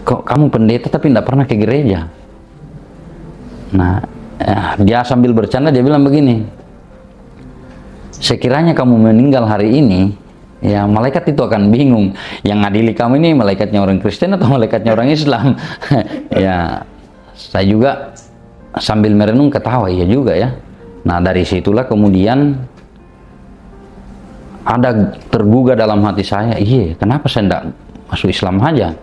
kok kamu pendeta tapi tidak pernah ke gereja? Nah, dia sambil bercanda dia bilang begini, sekiranya kamu meninggal hari ini, ya malaikat itu akan bingung, yang ngadili kamu ini malaikatnya orang Kristen atau malaikatnya orang Islam. Ya, saya juga sambil merenung ketawa, iya juga ya. Nah, dari situlah kemudian ada tergugah dalam hati saya, iya kenapa saya tidak masuk Islam aja?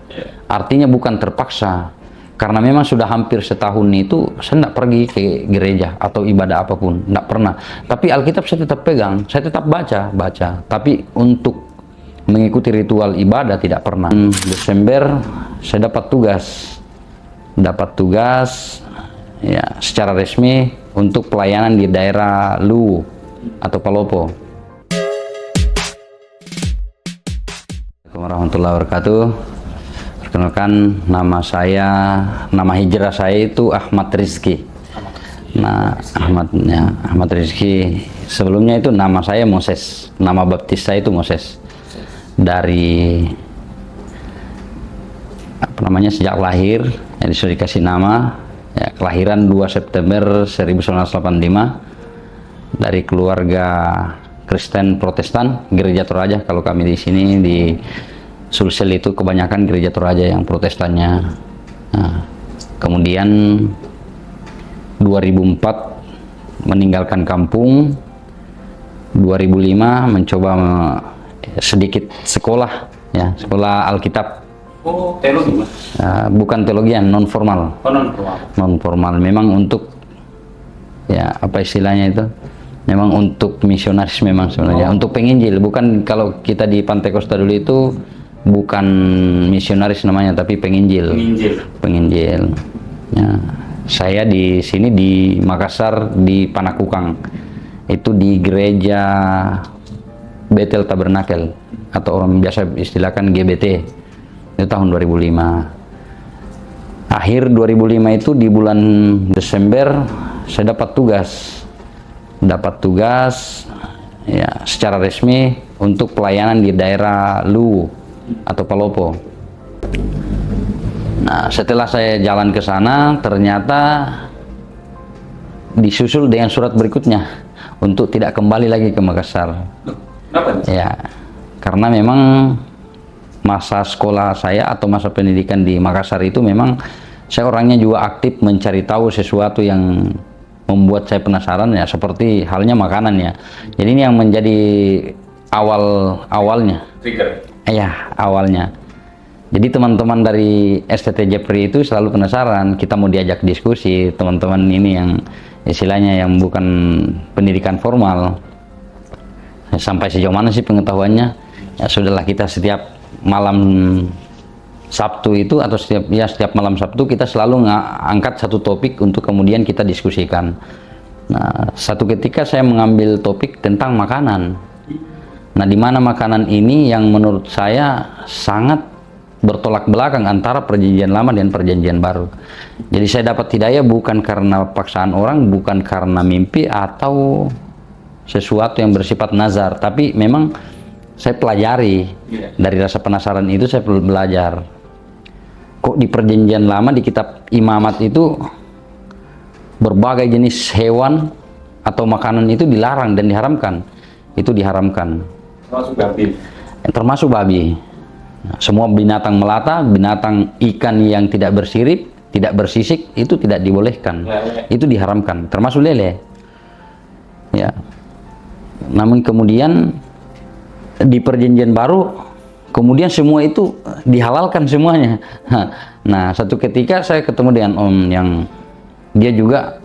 Artinya bukan terpaksa, karena memang sudah hampir setahun itu saya tidak pergi ke gereja atau ibadah apapun, tidak pernah. Tapi Alkitab saya tetap pegang, saya tetap baca. Tapi untuk mengikuti ritual ibadah tidak pernah. Desember saya dapat tugas ya secara resmi untuk pelayanan di daerah Luwu atau Palopo. Assalamualaikum warahmatullahi wabarakatuh. Perkenalkan, nama hijrah saya itu Ahmad Rizky. Nah, Ahmad Rizky. Sebelumnya itu nama saya Moses. Nama baptis saya itu Moses. Dari sejak lahir, ya disuruh dikasih nama. Ya, kelahiran 2 September 1985 dari keluarga Kristen Protestan, Gereja Toraja. Kalau kami di sini di Sulsel itu kebanyakan Gereja Toraja yang Protestannya. Nah, kemudian 2004 meninggalkan kampung, 2005 mencoba sedikit sekolah, ya sekolah Alkitab. Oh, teologi Mas? Bukan teologian, non formal. Oh, non-formal. Non formal, memang untuk ya apa istilahnya itu? Memang untuk misionaris memang sebenarnya, untuk penginjil. Bukan kalau kita di Pantai Kosta dulu itu bukan misionaris namanya, tapi penginjil. Penginjil. Ya, saya di sini di Makassar di Panakukang. Itu di gereja Bethel Tabernakel atau orang biasa istilahkan GBT. Itu tahun 2005. Akhir 2005 itu di bulan Desember saya dapat tugas ya secara resmi untuk pelayanan di daerah Luwu atau Palopo. Nah, setelah saya jalan ke sana, ternyata disusul dengan surat berikutnya untuk tidak kembali lagi ke Makassar. Kenapa? Ya, karena memang masa sekolah saya atau masa pendidikan di Makassar itu memang saya orangnya juga aktif mencari tahu sesuatu yang membuat saya penasaran, ya seperti halnya makanan ya. Jadi ini yang menjadi awalnya. Trigger. Ya, awalnya. Jadi teman-teman dari STT Jeffrey itu selalu penasaran, kita mau diajak diskusi, teman-teman ini yang istilahnya yang bukan pendidikan formal. Sampai sejauh mana sih pengetahuannya? Ya sudahlah, kita setiap malam Sabtu itu atau setiap malam Sabtu kita selalu angkat satu topik untuk kemudian kita diskusikan. Nah, satu ketika saya mengambil topik tentang makanan. Nah, di mana makanan ini yang menurut saya sangat bertolak belakang antara perjanjian lama dan perjanjian baru. Jadi saya dapat hidayah bukan karena paksaan orang, bukan karena mimpi atau sesuatu yang bersifat nazar, tapi memang saya pelajari. Dari rasa penasaran itu saya belajar. Kok di perjanjian lama di kitab imamat itu berbagai jenis hewan atau makanan itu dilarang dan diharamkan. Itu diharamkan. Termasuk babi. Termasuk babi. Nah, semua binatang melata, binatang ikan yang tidak bersirip, tidak bersisik itu tidak dibolehkan. Itu diharamkan. Termasuk lele. Ya. Namun kemudian di perjanjian baru kemudian semua itu dihalalkan semuanya. Nah, satu ketika saya ketemu dengan om yang dia juga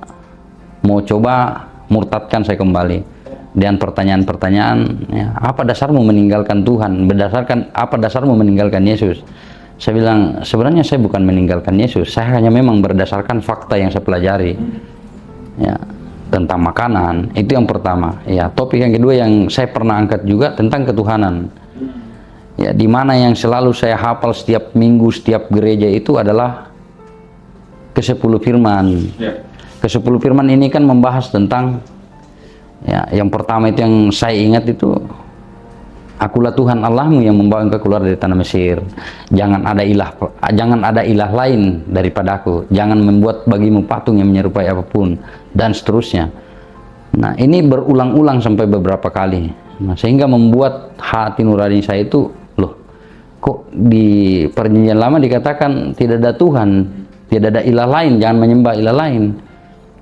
mau coba murtadkan saya kembali dengan pertanyaan-pertanyaan, ya, apa dasarmu meninggalkan Tuhan? Berdasarkan apa dasarmu meninggalkan Yesus? Saya bilang, sebenarnya saya bukan meninggalkan Yesus, saya hanya memang berdasarkan fakta yang saya pelajari. Ya, tentang makanan, itu yang pertama. Ya, topik yang kedua yang saya pernah angkat juga tentang ketuhanan. Ya, di mana yang selalu saya hafal setiap minggu, setiap gereja itu adalah ke-10 firman. Ke-10 firman ini kan membahas tentang, ya, yang pertama itu yang saya ingat itu Akulah Tuhan Allahmu yang membawa engkau keluar dari tanah Mesir. Jangan ada ilah lain daripadaku. Jangan membuat bagimu patung yang menyerupai apapun, dan seterusnya. Nah, ini berulang-ulang sampai beberapa kali. Nah, sehingga membuat hati nurani saya itu, loh, kok di Perjanjian Lama dikatakan tidak ada Tuhan, tidak ada ilah lain, jangan menyembah ilah lain.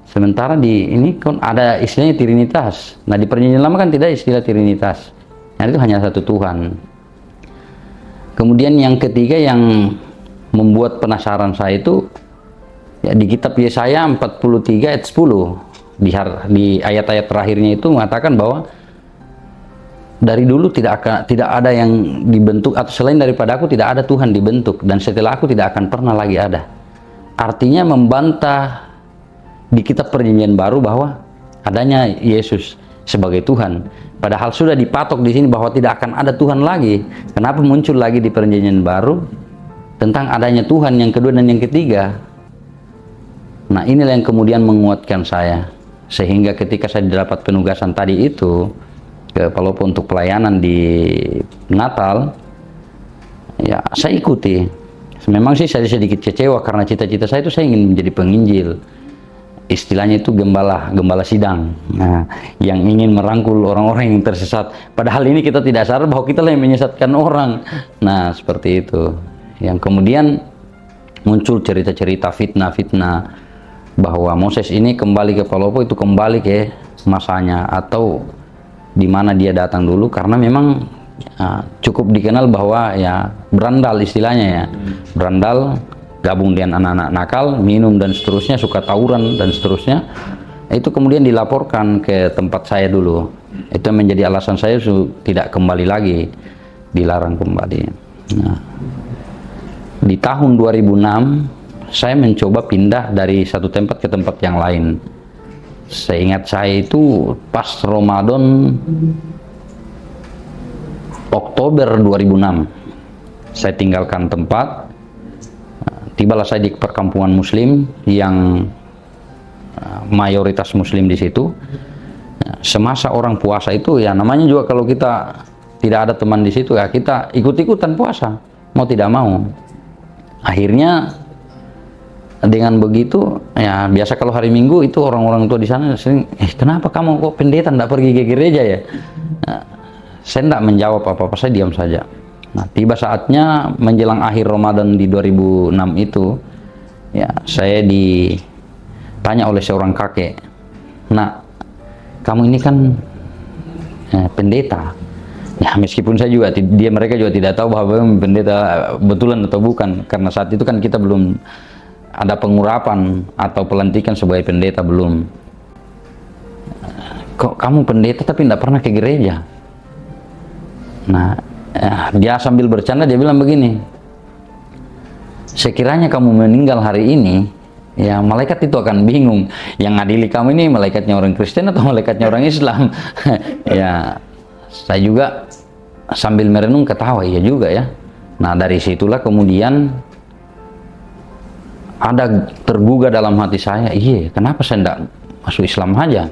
Sementara di ini kan ada istilahnya Trinitas. Nah, di Perjanjian Lama kan tidak istilah Trinitas. Nah, itu hanya satu Tuhan. Kemudian yang ketiga yang membuat penasaran saya itu, ya, di kitab Yesaya 43 ayat 10, di ayat-ayat terakhirnya itu mengatakan bahwa dari dulu tidak ada yang dibentuk, atau selain daripada aku tidak ada Tuhan dibentuk, dan setelah aku tidak akan pernah lagi ada. Artinya membantah di kitab Perjanjian Baru bahwa adanya Yesus sebagai Tuhan. Padahal sudah dipatok di sini bahwa tidak akan ada Tuhan lagi. Kenapa muncul lagi di Perjanjian Baru tentang adanya Tuhan yang kedua dan yang ketiga? Nah, inilah yang kemudian menguatkan saya, sehingga ketika saya dapat penugasan tadi itu ke Palopo untuk pelayanan di Natal, ya saya ikuti. Memang sih saya sedikit kecewa karena cita-cita saya itu saya ingin menjadi penginjil. Istilahnya itu gembala sidang, nah, yang ingin merangkul orang-orang yang tersesat. Padahal ini kita tidak sadar bahwa kita lah yang menyesatkan orang. Nah, seperti itu. Yang kemudian muncul cerita-cerita fitnah-fitnah bahwa Moses ini kembali ke Palopo itu kembali ke masanya, atau di mana dia datang dulu, karena memang cukup dikenal bahwa ya berandal istilahnya ya, berandal, gabung dengan anak-anak nakal, minum dan seterusnya, suka tawuran dan seterusnya. Itu kemudian dilaporkan ke tempat saya dulu. Itu menjadi alasan saya tidak kembali lagi, dilarang kembali. Nah, di tahun 2006 saya mencoba pindah dari satu tempat ke tempat yang lain. Seingat saya itu pas Ramadan Oktober 2006 saya tinggalkan tempat. Tibalah saya di perkampungan Muslim yang mayoritas Muslim di situ. Semasa orang puasa itu, ya namanya juga kalau kita tidak ada teman di situ, ya kita ikut-ikutan puasa, mau tidak mau. Akhirnya dengan begitu, ya biasa kalau hari Minggu itu orang-orang tua di sana sering, kenapa kamu kok pendeta tidak pergi ke gereja ya? Saya tidak menjawab apa-apa, saya diam saja. Nah, tiba saatnya menjelang akhir Ramadan di 2006 itu, ya saya ditanya oleh seorang kakek, "Nak, kamu ini kan pendeta." Ya, meskipun saya juga, mereka juga tidak tahu bahwa pendeta betulan atau bukan, karena saat itu kan kita belum ada pengurapan atau pelantikan sebagai pendeta, belum. "Kok kamu pendeta tapi tidak pernah ke gereja?" Nah, dia sambil bercanda dia bilang begini, "Sekiranya kamu meninggal hari ini, ya malaikat itu akan bingung, yang ngadili kamu ini malaikatnya orang Kristen atau malaikatnya orang Islam." Ya, saya juga sambil merenung ketawa, iya juga ya. Nah, dari situlah kemudian ada tergugah dalam hati saya, iya kenapa saya tidak masuk Islam aja?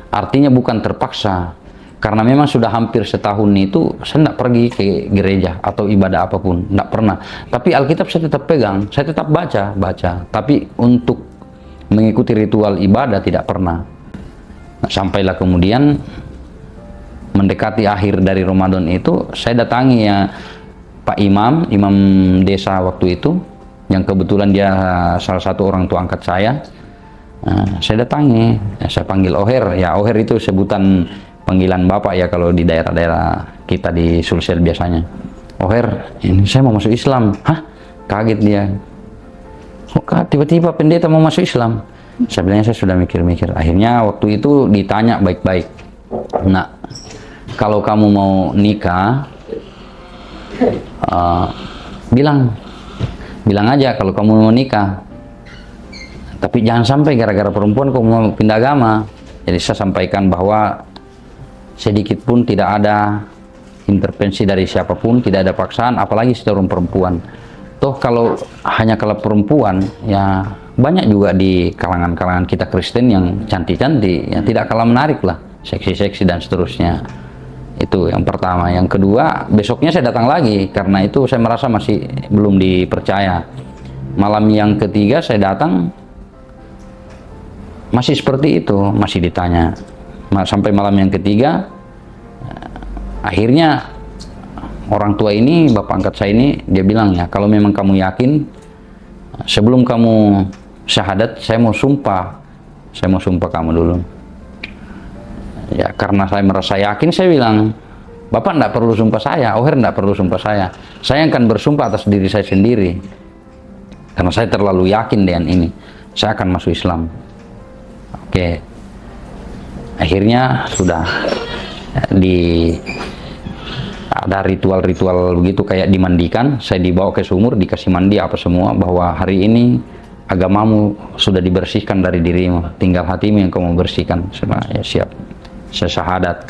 Artinya bukan terpaksa, karena memang sudah hampir setahun itu saya tidak pergi ke gereja atau ibadah apapun, tidak pernah. Tapi Alkitab saya tetap pegang, saya tetap baca. Tapi untuk mengikuti ritual ibadah tidak pernah. Nah, sampailah kemudian mendekati akhir dari Ramadan itu, saya datangi ya Pak Imam desa waktu itu, yang kebetulan dia salah satu orang tua angkat saya. Nah, saya datangi, saya panggil Oher. Ya, Oher itu sebutan panggilan bapak ya kalau di daerah-daerah kita di Sulsel biasanya. "Oher, ini saya mau masuk Islam." "Hah?" Kaget dia. "Kok tiba-tiba pendeta mau masuk Islam?" Saya bilang saya sudah mikir-mikir. Akhirnya waktu itu ditanya baik-baik, "Nah, kalau kamu mau nikah, bilang aja kalau kamu mau nikah. Tapi jangan sampai gara-gara perempuan kamu mau pindah agama." Jadi saya sampaikan bahwa sedikit pun tidak ada intervensi dari siapapun, tidak ada paksaan, apalagi seorang perempuan. Toh kalau hanya kalau perempuan, ya banyak juga di kalangan-kalangan kita Kristen yang cantik-cantik, ya tidak kalah menarik lah, seksi-seksi dan seterusnya. Itu yang pertama. Yang kedua, besoknya saya datang lagi karena itu saya merasa masih belum dipercaya. Malam yang ketiga saya datang masih seperti itu, masih ditanya. Sampai malam yang ketiga, akhirnya orang tua ini, bapak angkat saya ini, dia bilang, ya kalau memang kamu yakin, sebelum kamu syahadat, saya mau sumpah kamu dulu. Ya karena saya merasa yakin, saya bilang, bapak enggak perlu sumpah saya, Oher enggak perlu sumpah saya akan bersumpah atas diri saya sendiri. Karena saya terlalu yakin dengan ini, saya akan masuk Islam. Oke. Akhirnya sudah ada ritual-ritual begitu, kayak dimandikan, saya dibawa ke sumur, dikasih mandi apa semua, bahwa hari ini agamamu sudah dibersihkan dari dirimu, tinggal hatimu yang kamu bersihkan. Ya siap, saya syahadat.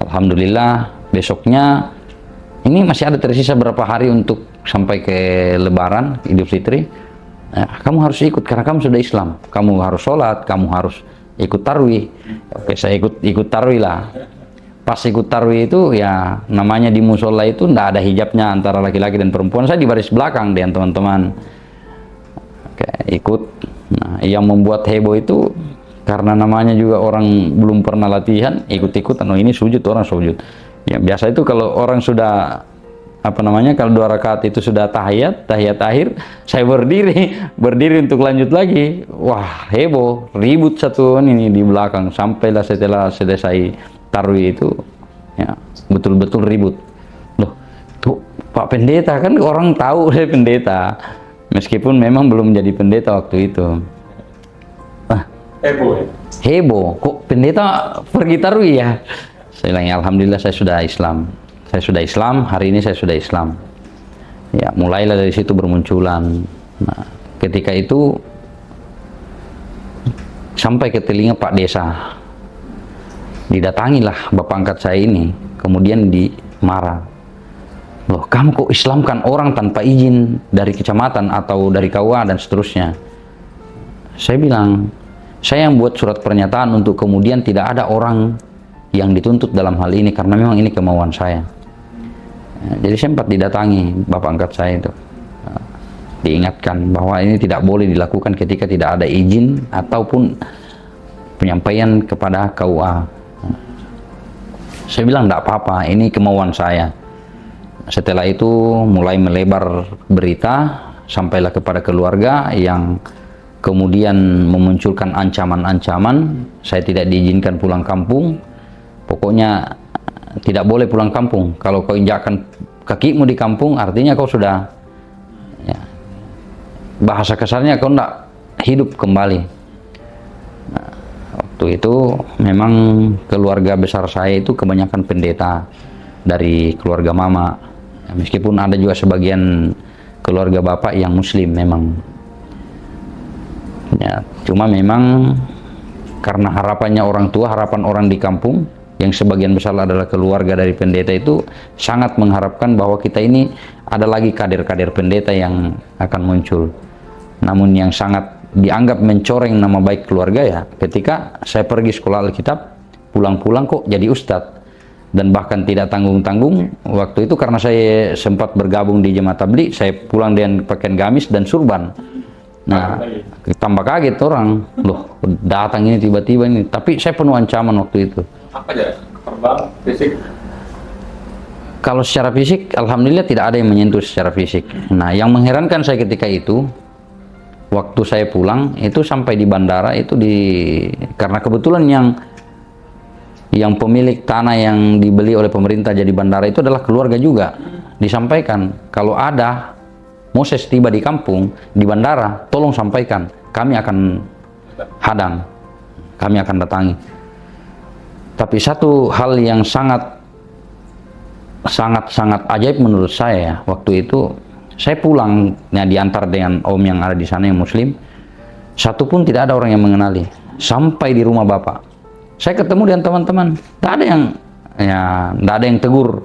Alhamdulillah, besoknya ini masih ada tersisa berapa hari untuk sampai ke Lebaran Idul Fitri. Kamu harus ikut karena kamu sudah Islam, kamu harus sholat, kamu harus ikut tarwih. Oke, saya ikut tarwih lah. Pas ikut tarwih itu, ya namanya di musola itu ndak ada hijabnya antara laki-laki dan perempuan. Saya di baris belakang dengan teman-teman. Oke, ikut. Nah, yang membuat heboh itu karena namanya juga orang belum pernah latihan, ikut-ikutan. Oh, ini sujud, orang sujud. Ya biasa itu kalau orang sudah kalau 2 rakaat itu sudah tahiyat akhir, saya berdiri untuk lanjut lagi. Wah, heboh, ribut satu ini di belakang, sampailah setelah selesai tarwih itu, ya betul-betul ribut. Loh, tuh Pak Pendeta, kan orang tahu saya pendeta, meskipun memang belum jadi pendeta waktu itu. Heboh, kok pendeta pergi tarwih ya? Saya bilang, ya alhamdulillah saya sudah Islam. Hari ini saya sudah Islam. Ya, mulailah dari situ bermunculan. Nah, ketika itu sampai ke telinga Pak Desa. Didatangilah bapak angkat saya ini, kemudian dimarah. Loh, kamu kok Islamkan orang tanpa izin dari kecamatan atau dari KUA dan seterusnya? Saya bilang, saya yang buat surat pernyataan untuk kemudian tidak ada orang yang dituntut dalam hal ini karena memang ini kemauan saya. Jadi sempat didatangi bapak angkat saya itu, diingatkan bahwa ini tidak boleh dilakukan ketika tidak ada izin ataupun penyampaian kepada KUA. Saya bilang tidak apa-apa, ini kemauan saya. Setelah itu mulai melebar berita, sampailah kepada keluarga yang kemudian memunculkan ancaman-ancaman. Saya tidak diizinkan pulang kampung, pokoknya tidak boleh pulang kampung. Kalau kau injakkan kakimu di kampung, artinya kau sudah, ya, bahasa kasarnya kau tidak hidup kembali. Nah, waktu itu memang keluarga besar saya itu kebanyakan pendeta dari keluarga mama, ya, meskipun ada juga sebagian keluarga bapak yang muslim memang. Ya, cuma memang karena harapannya orang tua, harapan orang di kampung yang sebagian besar adalah keluarga dari pendeta itu sangat mengharapkan bahwa kita ini ada lagi kader-kader pendeta yang akan muncul. Namun yang sangat dianggap mencoreng nama baik keluarga ya ketika saya pergi sekolah Alkitab, pulang-pulang kok jadi ustadz, dan bahkan tidak tanggung-tanggung. Waktu itu karena saya sempat bergabung di jemaat tabligh, saya pulang dengan pakaian gamis dan surban. Nah, tambah kaget orang, loh datang ini tiba-tiba ini. Tapi saya penuh ancaman waktu itu. Apa aja? Verbal, fisik? Kalau secara fisik, alhamdulillah tidak ada yang menyentuh secara fisik. Nah, yang mengherankan saya ketika itu, waktu saya pulang itu sampai di bandara itu karena kebetulan yang pemilik tanah yang dibeli oleh pemerintah jadi bandara itu adalah keluarga juga. Disampaikan kalau ada Moses tiba di kampung, di bandara, tolong sampaikan, kami akan hadang, kami akan datangi. Tapi satu hal yang sangat ajaib menurut saya waktu itu, saya pulang, ya, diantar dengan om yang ada di sana yang muslim, satu pun tidak ada orang yang mengenali. Sampai di rumah bapak, saya ketemu dengan teman-teman, tidak ada yang tegur.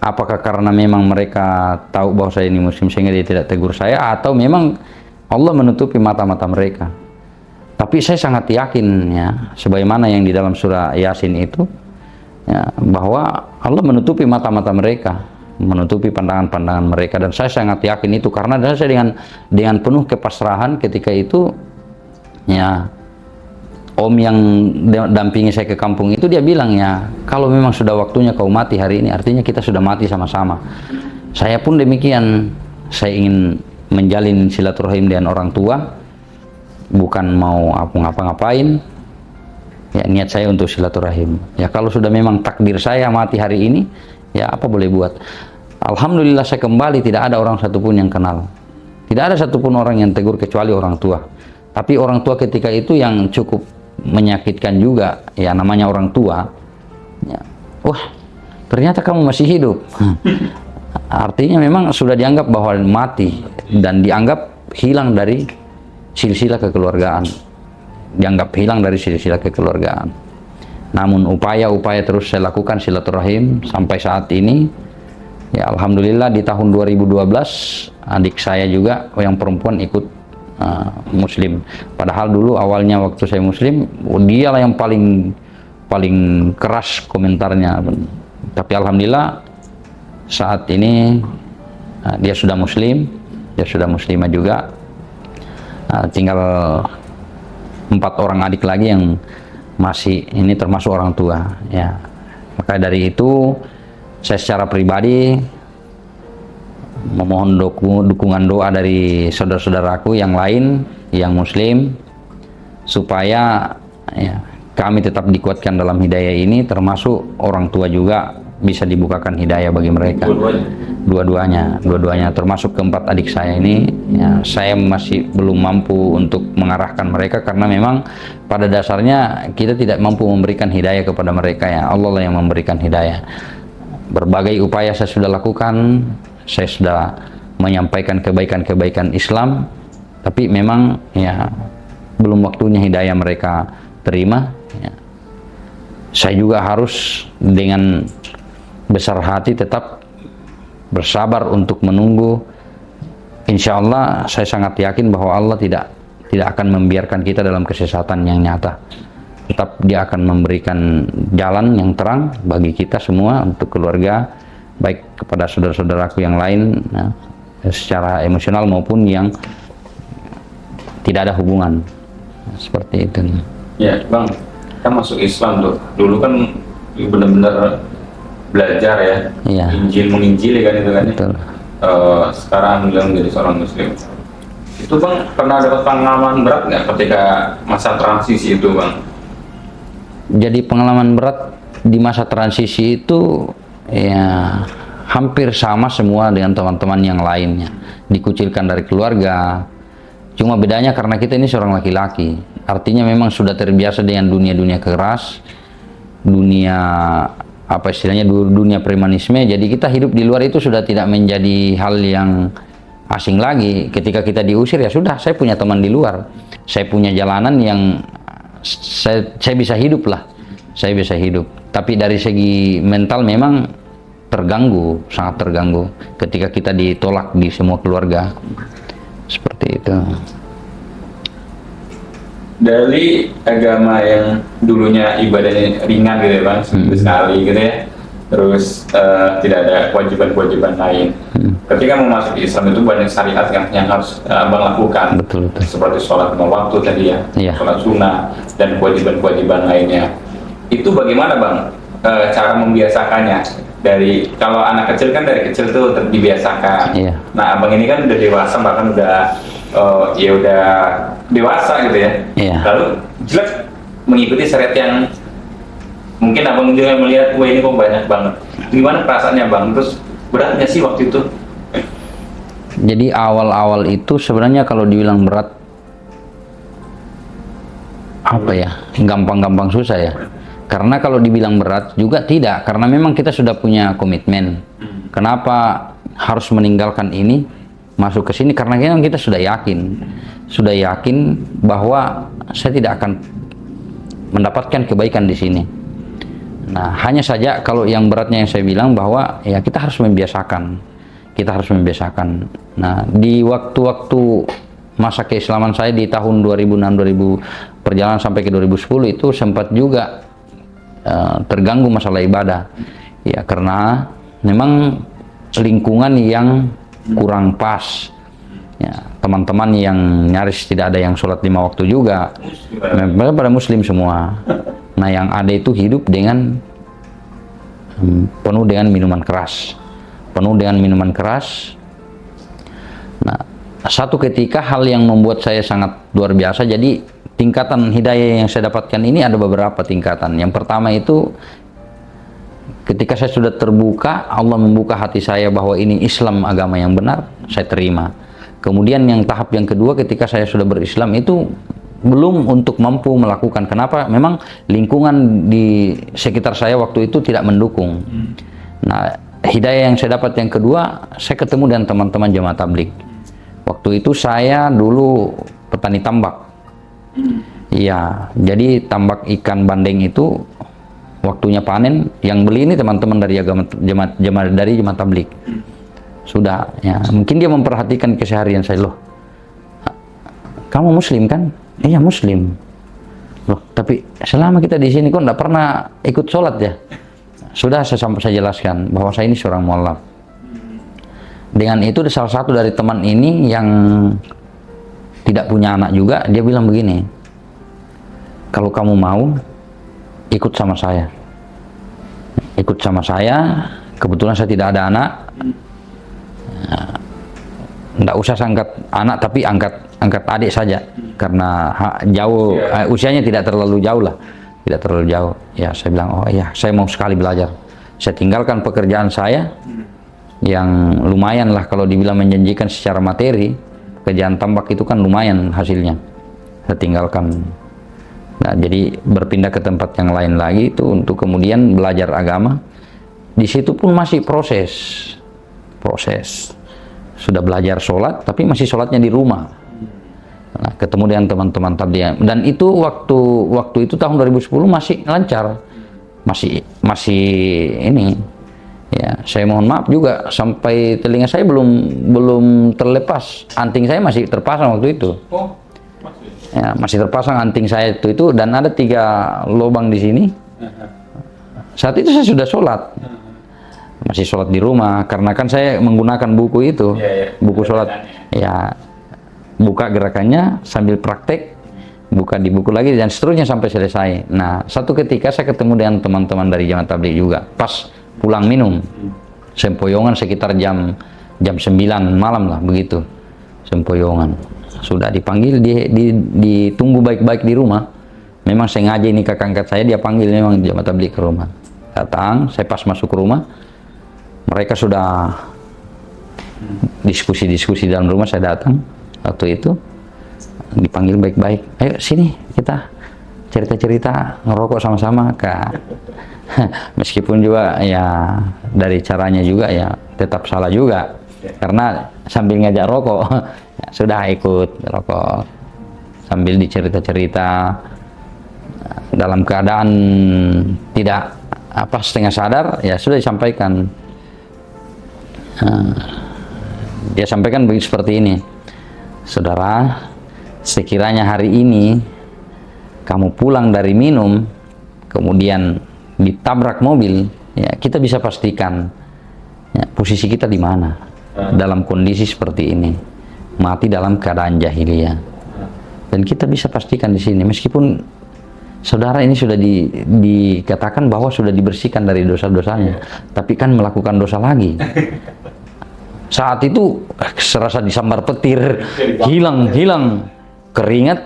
Apakah karena memang mereka tahu bahwa saya ini muslim sehingga dia tidak tegur saya, atau memang Allah menutupi mata-mata mereka. Tapi saya sangat yakin, ya, sebagaimana yang di dalam surah Yasin itu, ya, bahwa Allah menutupi mata-mata mereka, menutupi pandangan-pandangan mereka, dan saya sangat yakin itu karena saya dengan penuh kepasrahan ketika itu, ya, om yang dampingi saya ke kampung itu dia bilang, ya, kalau memang sudah waktunya kau mati hari ini, artinya kita sudah mati sama-sama. Saya pun demikian, saya ingin menjalin silaturahim dengan orang tua, bukan mau ngapa-ngapain. Ya, niat saya untuk silaturahim. Ya, kalau sudah memang takdir saya mati hari ini, ya apa boleh buat. Alhamdulillah saya kembali, tidak ada orang satupun yang kenal. Tidak ada satupun orang yang tegur kecuali orang tua. Tapi orang tua ketika itu yang cukup menyakitkan juga, ya namanya orang tua. Ya, wah, ternyata kamu masih hidup. Artinya memang sudah dianggap bahwa mati dan dianggap hilang dari silsilah kekeluargaan. Dianggap hilang dari silsilah kekeluargaan. Namun upaya-upaya terus saya lakukan silaturahim sampai saat ini. Ya, alhamdulillah di tahun 2012 adik saya juga yang perempuan ikut muslim. Padahal dulu awalnya waktu saya muslim, dialah yang paling keras komentarnya. Tapi alhamdulillah saat ini dia sudah muslim, dia sudah muslimah juga. Tinggal 4 orang adik lagi yang masih, ini termasuk orang tua, ya. Maka dari itu saya secara pribadi memohon dukungan doa dari saudara-saudaraku yang lain yang muslim supaya, ya, kami tetap dikuatkan dalam hidayah ini, termasuk orang tua juga bisa dibukakan hidayah bagi mereka. Dua-duanya, termasuk keempat adik saya ini, ya, saya masih belum mampu untuk mengarahkan mereka karena memang pada dasarnya kita tidak mampu memberikan hidayah kepada mereka, ya Allah lah yang memberikan hidayah. Berbagai upaya saya sudah lakukan, saya sudah menyampaikan kebaikan-kebaikan Islam, tapi memang, ya, belum waktunya hidayah mereka terima, ya. Saya juga harus dengan besar hati tetap bersabar untuk menunggu. Insya Allah saya sangat yakin bahwa Allah tidak akan membiarkan kita dalam kesesatan yang nyata. Tetap Dia akan memberikan jalan yang terang bagi kita semua, untuk keluarga, baik kepada saudara-saudaraku yang lain, ya, secara emosional maupun yang tidak ada hubungan. Seperti itu. Ya, Bang, kan masuk Islam tuh. Dulu kan benar-benar belajar, ya, Iya. Injil menginjili kan itu kan. Betul. Sekarang beliau menjadi seorang muslim. Itu Bang pernah dapat pengalaman berat nggak ketika masa transisi itu, Bang? Jadi pengalaman berat di masa transisi itu, ya, hampir sama semua dengan teman-teman yang lainnya. Dikucilkan dari keluarga. Cuma bedanya karena kita ini seorang laki-laki. Artinya memang sudah terbiasa dengan dunia-dunia keras, dunia apa istilahnya, dunia premanisme. Jadi kita hidup di luar itu sudah tidak menjadi hal yang asing lagi. Ketika kita diusir, ya sudah, saya punya teman di luar, saya punya jalanan yang saya bisa hidup lah, saya bisa hidup. Tapi dari segi mental memang terganggu, sangat terganggu ketika kita ditolak di semua keluarga. Seperti itu. Dari agama yang dulunya ibadahnya ringan gitu ya, Bang, seminggu sekali gitu ya, terus tidak ada kewajiban-kewajiban lain. Ketika memasuki Islam itu banyak syariat yang harus Abang lakukan. Betul. Seperti sholat lima waktu tadi ya, Iya. sholat sunnah dan kewajiban-kewajiban lainnya. Itu bagaimana, Bang, cara membiasakannya? Dari kalau anak kecil kan dari kecil tuh dibiasakan. Iya. Nah, Abang ini kan udah dewasa, bahkan udah ya udah dewasa gitu ya. Iya. Lalu jelek mengikuti syariat yang mungkin Abang juga melihat, wah ini kok banyak banget. Gimana perasaannya, Bang? Terus berat nggak sih waktu itu? Jadi awal-awal itu sebenarnya kalau dibilang berat, apa ya, gampang-gampang susah ya. Karena kalau dibilang berat juga tidak, karena memang kita sudah punya komitmen. Kenapa harus meninggalkan ini, masuk ke sini? Karena kita sudah yakin bahwa saya tidak akan mendapatkan kebaikan di sini. Nah, hanya saja kalau yang beratnya yang saya bilang bahwa ya kita harus membiasakan. Nah, di waktu-waktu masa keislaman saya di tahun 2006 perjalanan sampai ke 2010 itu sempat juga terganggu masalah ibadah. Ya karena memang lingkungan yang kurang pas. Ya, teman-teman yang nyaris tidak ada yang sholat 5 waktu juga. Mereka pada muslim semua. Nah yang ada itu hidup dengan penuh dengan minuman keras. Penuh dengan minuman keras. Nah, satu ketika hal yang membuat saya sangat luar biasa, jadi tingkatan hidayah yang saya dapatkan ini ada beberapa tingkatan. Yang pertama itu ketika saya sudah terbuka, Allah membuka hati saya bahwa ini Islam agama yang benar, saya terima. Kemudian yang tahap yang kedua ketika saya sudah berislam itu belum untuk mampu melakukan. Kenapa? Memang lingkungan di sekitar saya waktu itu tidak mendukung. Nah, hidayah yang saya dapat yang kedua, saya ketemu dengan teman-teman jemaah tabligh. Waktu itu saya dulu petani tambak. Iya, jadi tambak ikan bandeng itu waktunya panen, yang beli ini teman-teman dari jemaah tabligh. Sudah, ya mungkin dia memperhatikan keseharian saya. Loh, kamu muslim kan? Iya muslim. Loh, tapi selama kita di sini kok nggak pernah ikut sholat ya? Sudah saya jelaskan bahwa saya ini seorang mualaf. Dengan itu salah satu dari teman ini yang tidak punya anak juga, dia bilang begini, kalau kamu mau ikut sama saya, ikut sama saya. Kebetulan saya tidak ada anak. Nggak usah angkat anak, tapi angkat adik saja, karena jauh usianya tidak terlalu jauh lah, tidak terlalu jauh. Ya saya bilang, oh iya saya mau sekali belajar. Saya tinggalkan pekerjaan saya yang lumayan lah kalau dibilang menjanjikan secara materi. Pekerjaan tambak itu kan lumayan hasilnya, saya tinggalkan. Nah jadi berpindah ke tempat yang lain lagi itu untuk kemudian belajar agama. Di situ pun masih proses. Sudah belajar sholat, tapi masih sholatnya di rumah. Nah, ketemu dengan teman-teman tabligh. Dan itu waktu itu tahun 2010 masih lancar, masih ini. Ya, saya mohon maaf juga sampai telinga saya belum terlepas. Anting saya masih terpasang waktu itu. Oh, ya, masih terpasang anting saya itu dan ada 3 lubang di sini. Saat itu saya sudah sholat. Masih sholat di rumah, karena kan saya menggunakan buku itu, buku sholat. Ya, buka gerakannya sambil praktek, buka di buku lagi dan seterusnya sampai selesai. Nah, satu ketika saya ketemu dengan teman-teman dari jemaah tabligh juga, pas pulang minum, sempoyongan sekitar jam 9 malam lah begitu, sempoyongan. Sudah dipanggil, ditunggu baik-baik di rumah. Memang sengaja ini kakak angkat saya, dia panggil memang jemaah tabligh ke rumah. Datang, saya pas masuk ke rumah, mereka sudah diskusi dalam rumah. Saya datang waktu itu, dipanggil baik-baik, ayo sini kita cerita-cerita, ngerokok sama-sama Kak. Meskipun juga ya dari caranya juga ya tetap salah juga, karena sambil ngajak rokok ya, sudah ikut rokok sambil dicerita-cerita dalam keadaan tidak setengah sadar, ya sudah disampaikan. Dia sampaikan seperti ini, saudara, sekiranya hari ini kamu pulang dari minum kemudian ditabrak mobil, ya kita bisa pastikan ya, posisi kita di mana dalam kondisi seperti ini, mati dalam keadaan jahiliyah. Dan kita bisa pastikan di sini, meskipun saudara ini sudah dikatakan bahwa sudah dibersihkan dari dosa-dosanya, tapi kan melakukan dosa lagi. Saat itu serasa disambar petir, hilang keringat,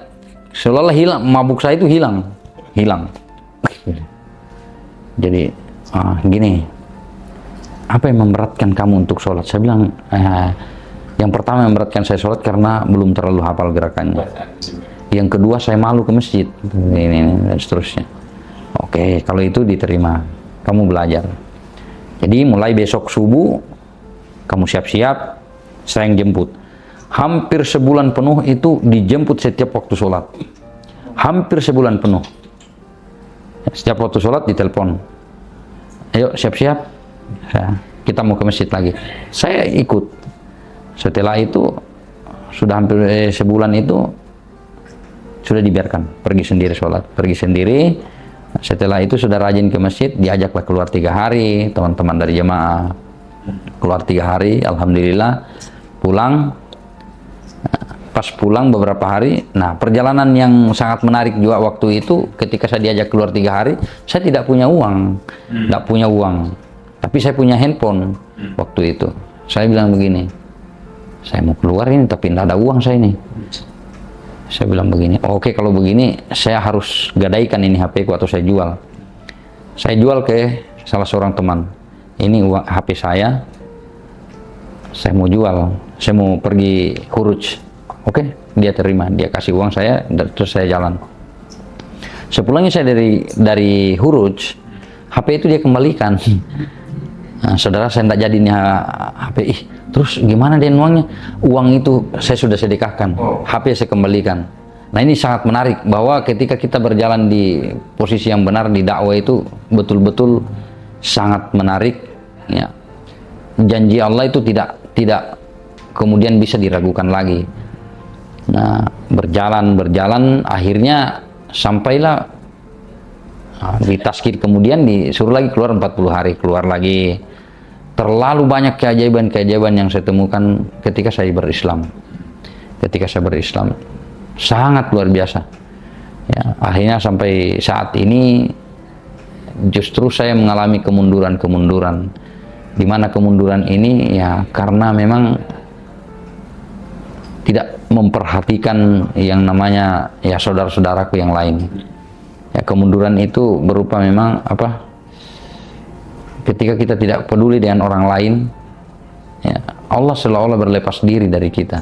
seolah-olah hilang, mabuk saya itu hilang. Jadi gini, apa yang memberatkan kamu untuk sholat? Saya bilang, yang pertama yang memberatkan saya sholat karena belum terlalu hafal gerakannya. Yang kedua, saya malu ke masjid, ini dan seterusnya. Oke, kalau itu diterima, kamu belajar. Jadi mulai besok subuh, kamu siap-siap, saya yang jemput. Hampir sebulan penuh itu dijemput setiap waktu sholat. Hampir sebulan penuh. Setiap waktu sholat ditelepon. Ayo siap-siap, kita mau ke masjid lagi. Saya ikut. Setelah itu, sudah hampir sebulan itu, sudah dibiarkan pergi sendiri sholat, pergi sendiri, Setelah itu sudah rajin ke masjid, diajaklah keluar 3 hari, teman-teman dari jemaah keluar 3 hari, alhamdulillah pulang. Pas pulang beberapa hari, nah perjalanan yang sangat menarik juga waktu itu, ketika saya diajak keluar 3 hari, saya tidak punya uang, tidak punya uang, tapi saya punya handphone waktu itu. Saya bilang begini, saya mau keluar ini tapi tidak ada uang saya ini. Saya bilang begini, oke, kalau begini saya harus gadaikan ini HP ku atau saya jual. Saya jual ke salah seorang teman, ini uang HP saya mau jual, saya mau pergi huruj. Oke, dia terima, dia kasih uang saya, terus saya jalan. Sepulangnya saya dari huruj, HP itu dia kembalikan. Nah, saudara, saya tidak jadi nih HP. Terus gimana dia uangnya? Uang itu saya sudah sedekahkan, HP saya kembalikan. Nah, ini sangat menarik bahwa ketika kita berjalan di posisi yang benar di dakwah itu betul-betul sangat menarik. Ya. Janji Allah itu tidak kemudian bisa diragukan lagi. Nah, berjalan, akhirnya sampailah ditaskir, kemudian disuruh lagi keluar 40 hari, keluar lagi. Terlalu banyak keajaiban-keajaiban yang saya temukan ketika saya berislam. Sangat luar biasa. Ya, akhirnya sampai saat ini justru saya mengalami kemunduran. Di mana kemunduran ini ya karena memang tidak memperhatikan yang namanya ya saudara-saudaraku yang lain. Ya, kemunduran itu berupa memang apa? Ketika kita tidak peduli dengan orang lain, ya, Allah seolah-olah berlepas diri dari kita.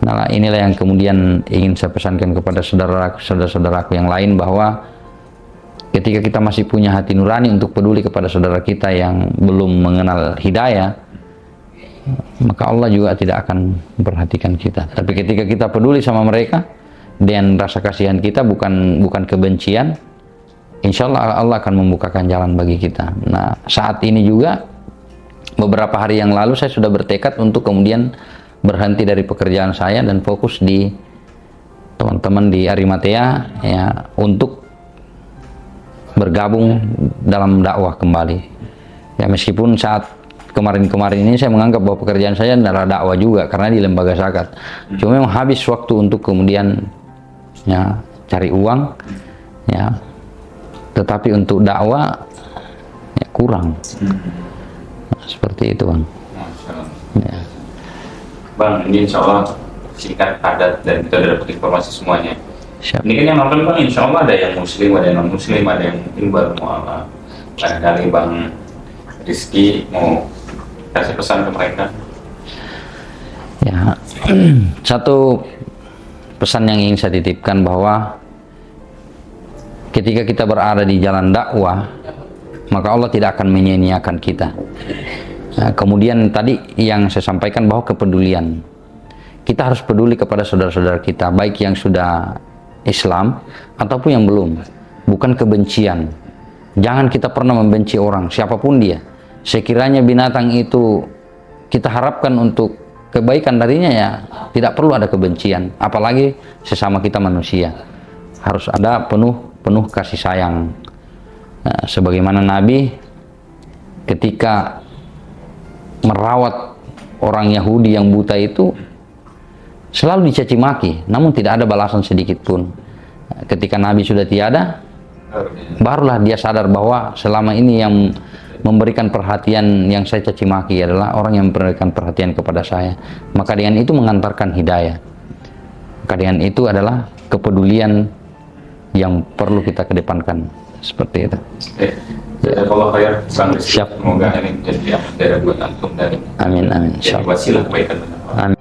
Nah, inilah yang kemudian ingin saya pesankan kepada saudara-saudaraku yang lain, bahwa ketika kita masih punya hati nurani untuk peduli kepada saudara kita yang belum mengenal hidayah, maka Allah juga tidak akan memperhatikan kita. Tapi ketika kita peduli sama mereka dan rasa kasihan kita bukan kebencian, insya Allah akan membukakan jalan bagi kita. Nah, saat ini juga beberapa hari yang lalu saya sudah bertekad untuk kemudian berhenti dari pekerjaan saya dan fokus di teman-teman di Arimatea, ya, untuk bergabung dalam dakwah kembali. Ya, meskipun saat kemarin-kemarin ini saya menganggap bahwa pekerjaan saya adalah dakwah juga karena di lembaga zakat. Cuma memang habis waktu untuk kemudian ya cari uang, ya. Tetapi untuk dakwah ya kurang. Nah, seperti itu, Bang. Ya. Bang, ini insya Allah singkat, padat, dan kita sudah dapat informasi semuanya. Siap. Ini kan yang nonton Bang, insya Allah ada yang muslim, ada yang non muslim, ada yang mungkin baru mualaf. Barangkali Bang Rizky mau kasih pesan ke mereka. Ya, satu pesan yang ingin saya titipkan, bahwa ketika kita berada di jalan dakwah, maka Allah tidak akan menyia-nyiakan kita. Nah, kemudian tadi yang saya sampaikan bahwa kepedulian, kita harus peduli kepada saudara-saudara kita, baik yang sudah Islam ataupun yang belum. Bukan kebencian. Jangan kita pernah membenci orang, siapapun dia. Sekiranya binatang itu kita harapkan untuk kebaikan darinya, ya tidak perlu ada kebencian. Apalagi sesama kita manusia, harus ada penuh kasih sayang. Nah, sebagaimana Nabi ketika merawat orang Yahudi yang buta itu selalu dicaci maki, namun tidak ada balasan sedikit pun. Ketika Nabi sudah tiada, barulah dia sadar bahwa selama ini yang memberikan perhatian yang saya caci maki adalah orang yang memberikan perhatian kepada saya. Maka dengan itu mengantarkan hidayah. Maka dengan itu adalah kepedulian yang perlu kita kedepankan. Seperti itu. Jazakallah khair, Bang Rizky. Siap. Semoga ini menjadi amal dari buat antum, dari Amin, amin. jadi wasilah kebaikan. Amin.